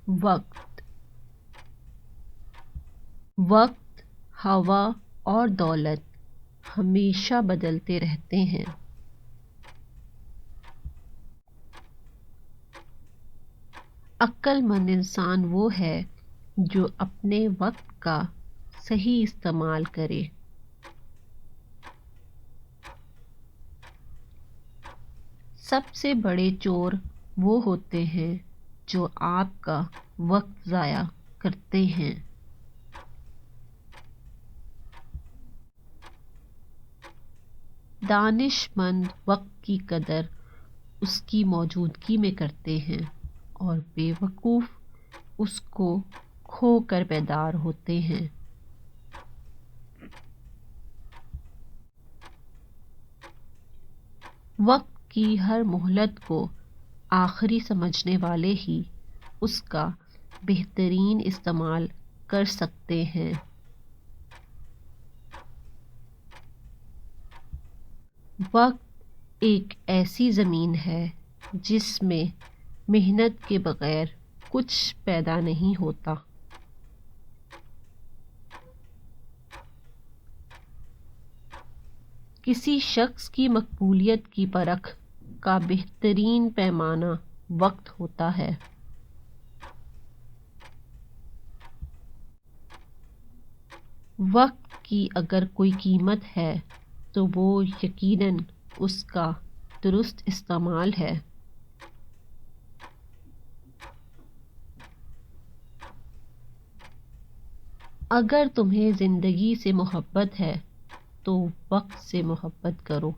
وقت وقت، ہوا اور دولت ہمیشہ بدلتے رہتے ہیں۔ عقل مند انسان وہ ہے جو اپنے وقت کا صحیح استعمال کرے۔ سب سے بڑے چور وہ ہوتے ہیں جو آپ کا وقت ضائع کرتے ہیں۔ دانش مند وقت کی قدر اس کی موجودگی میں کرتے ہیں اور بے وقوف اس کو کھو کر بیدار ہوتے ہیں۔ وقت کی ہر مہلت کو آخری سمجھنے والے ہی اس کا بہترین استعمال کر سکتے ہیں۔ وقت ایک ایسی زمین ہے جس میں محنت کے بغیر کچھ پیدا نہیں ہوتا۔ کسی شخص کی مقبولیت کی پرکھ کا بہترین پیمانہ وقت ہوتا ہے۔ وقت کی اگر کوئی قیمت ہے تو وہ یقیناً اس کا درست استعمال ہے۔ اگر تمہیں زندگی سے محبت ہے تو وقت سے محبت کرو۔